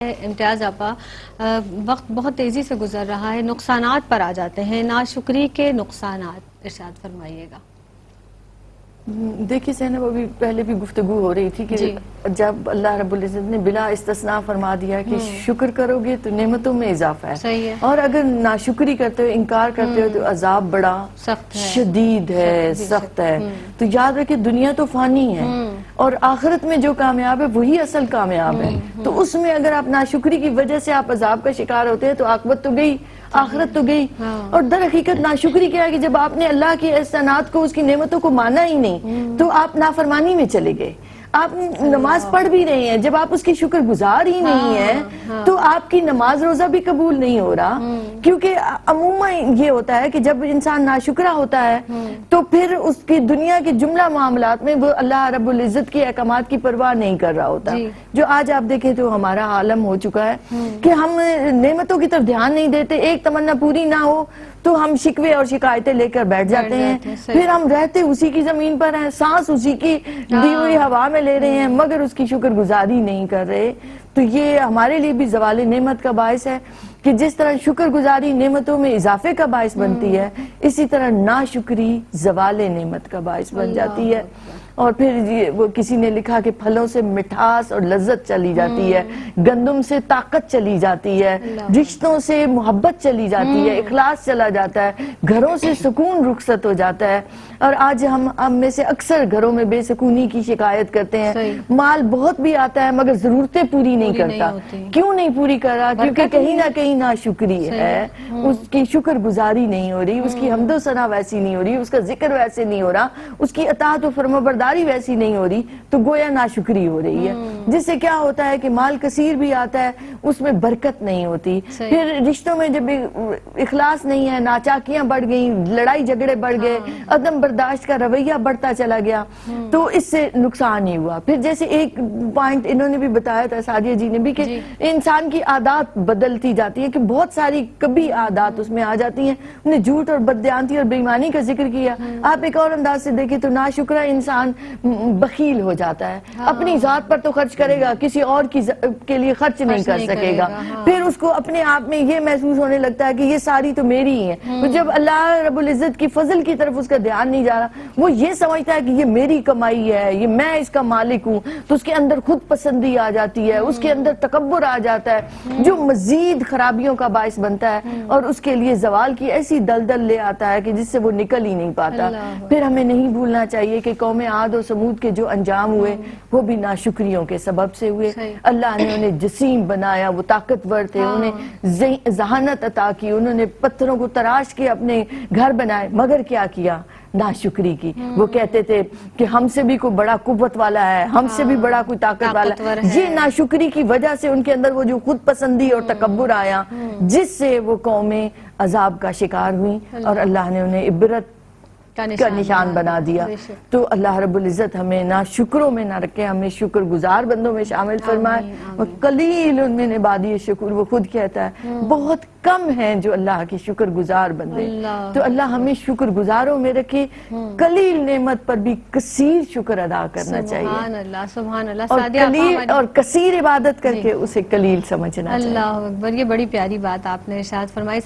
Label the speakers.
Speaker 1: امتیاز آپا، وقت بہت تیزی سے گزر رہا ہے، نقصانات پر آ جاتے ہیں، ناشکری کے نقصانات ارشاد فرمائیے گا۔
Speaker 2: دیکھیے زینب، ابھی پہلے بھی گفتگو ہو رہی تھی کہ جب اللہ رب العزت نے بلا استثناء فرما دیا کہ شکر کرو گے تو نعمتوں میں اضافہ ہے،
Speaker 1: صحیح ہے،
Speaker 2: اور اگر ناشکری کرتے ہو، انکار کرتے ہو تو عذاب بڑا
Speaker 1: سخت ہے،
Speaker 2: شدید ہے، سخت ہے۔ تو یاد رکھیں دنیا تو فانی ہے اور آخرت میں جو کامیاب ہے وہی اصل کامیاب ہے۔ تو اس میں اگر آپ ناشکری کی وجہ سے آپ عذاب کا شکار ہوتے ہیں تو عاقبت تو گئی، آخرت تو گئی۔ اور در حقیقت ناشکری کیا ہے کہ جب آپ نے اللہ کے احسانات کو، اس کی نعمتوں کو مانا ہی نہیں تو آپ نافرمانی میں چلے گئے۔ آپ نماز پڑھ بھی رہے ہیں، جب آپ اس کی شکر گزار ہی نہیں ہیں تو آپ کی نماز روزہ بھی قبول نہیں ہو رہا، کیونکہ عموماً یہ ہوتا ہے کہ جب انسان ناشکرہ ہوتا ہے تو پھر اس کی دنیا کے جملہ معاملات میں وہ اللہ رب العزت کے احکامات کی پرواہ نہیں کر رہا ہوتا۔ جو آج آپ دیکھیں تو ہمارا عالم ہو چکا ہے کہ ہم نعمتوں کی طرف دھیان نہیں دیتے، ایک تمنا پوری نہ ہو تو ہم شکوے اور شکایتیں لے کر بیٹھ جاتے ہیں، پھر ہم رہتے اسی کی زمین پر ہیں، سانس اسی کی دی ہوئی ہوا میں لے رہے ہیں مگر اس کی شکر گزاری نہیں کر رہے۔ تو یہ ہمارے لیے بھی زوال نعمت کا باعث ہے کہ جس طرح شکر گزاری نعمتوں میں اضافے کا باعث بنتی ہے، اسی طرح ناشکری زوال نعمت کا باعث بن جاتی ہے۔ اور پھر وہ کسی نے لکھا کہ پھلوں سے مٹھاس اور لذت چلی جاتی ہے، گندم سے طاقت چلی جاتی ہے، رشتوں سے محبت چلی جاتی ہے، اخلاص چلا جاتا ہے، گھروں سے سکون رخصت ہو جاتا ہے۔ اور آج ہم میں سے اکثر گھروں میں بے سکونی کی شکایت کرتے ہیں، مال بہت بھی آتا ہے مگر ضرورتیں پوری نہیں کرتا۔ کیوں نہیں پوری کر رہا؟ کیونکہ کہیں نہ کہیں ناشکری ہے، اس کی شکر گزاری نہیں ہو رہی، اس کی حمد و ثنا ویسی نہیں ہو رہی، اس کا ذکر ویسے نہیں ہو رہا، اس کی اطاعت و فرمانبرداری ویسی نہیں ہو رہی، تو گویا ناشکری ہو رہی ہے، جس سے کیا ہوتا ہے کہ مال کثیر بھی آتا ہے، اس میں برکت نہیں ہوتی، پھر رشتوں میں جب اخلاص نہیں ہے، ناچاکیاں بڑھ گئیں، لڑائی جھگڑے بڑھ گئے، عدم برداشت کا رویہ بڑھتا چلا گیا، تو اس سے نقصان ہی ہوا۔ پھر جیسے ایک پوائنٹ انہوں نے بھی بتایا تھا، سعدیہ جی نے بھی، کہ انسان کی عادات بدلتی جاتی ہے، کہ بہت ساری کبھی عادات اس میں آ جاتی ہیں۔ انہیں جھوٹ اور بددیانتی اور بے ایمانی کا ذکر کیا۔ آپ ایک اور انداز سے دیکھیں تو ناشکرہ انسان بخیل ہو جاتا ہے، اپنی ذات پر تو خرچ کرے گا، کسی اور کے لیے خرچ نہیں کر سکے گا، پھر اس کو اپنے آپ میں یہ محسوس ہونے لگتا ہے کہ یہ ساری تو میری ہی ہے۔ جب اللہ رب العزت کی فضل کی طرف اس کا دھیان نہیں جا رہا، وہ یہ سمجھتا ہے کہ یہ میری کمائی ہے، یہ میں اس کا مالک ہوں، تو اس کے اندر خود پسندی آ جاتی ہے، اس کے اندر تکبر آ جاتا ہے، جو مزید خرابیوں کا باعث بنتا ہے اور اس کے لیے زوال کی ایسی دلدل لے آتا ہے کہ جس سے وہ نکل ہی نہیں پاتا۔ پھر ہمیں نہیں بھولنا چاہیے کہ قوم عاد و سمود کے جو انجام ہوئے وہ بھی ناشکریوں کے سبب سے ہوئے۔ اللہ نے انہیں جسیم بنایا، وہ طاقتور تھے، انہیں ذہانت عطا کی، انہوں نے پتھروں کو تراش کے اپنے گھر بنائے، مگر کیا کیا؟ ناشکری کی۔ وہ کہتے تھے کہ ہم سے بھی کوئی بڑا قوت والا ہے، ہم سے بھی بڑا کوئی طاقت والا ہے۔ یہ ناشکری کی وجہ سے ان کے اندر وہ جو خود پسندی اور تکبر آیا، جس سے وہ قومیں عذاب کا شکار ہوئیں اور اللہ نے انہیں عبرت کا نشان بنا دیا۔ تو اللہ رب العزت ہمیں نہ شکروں میں نہ رکھے، ہمیں شکر گزار بندوں میں شامل فرمائے۔ وَقَلِيلٌ مِّنْ عِبَادِيَ الشَّكُورُ، وہ خود کہتا ہے بہت کم ہیں جو اللہ کے شکر گزار بندے۔ تو اللہ ہمیں شکر گزاروں میں رکھے، قلیل نعمت پر بھی کثیر شکر ادا کرنا چاہیے،
Speaker 1: سبحان اللہ، سبحان اللہ۔
Speaker 2: اور قلیل اور کثیر عبادت کر کے اسے قلیل سمجھنا چاہیے۔
Speaker 1: اللہ اکبر، یہ بڑی پیاری بات آپ نے ارشاد فرمائی۔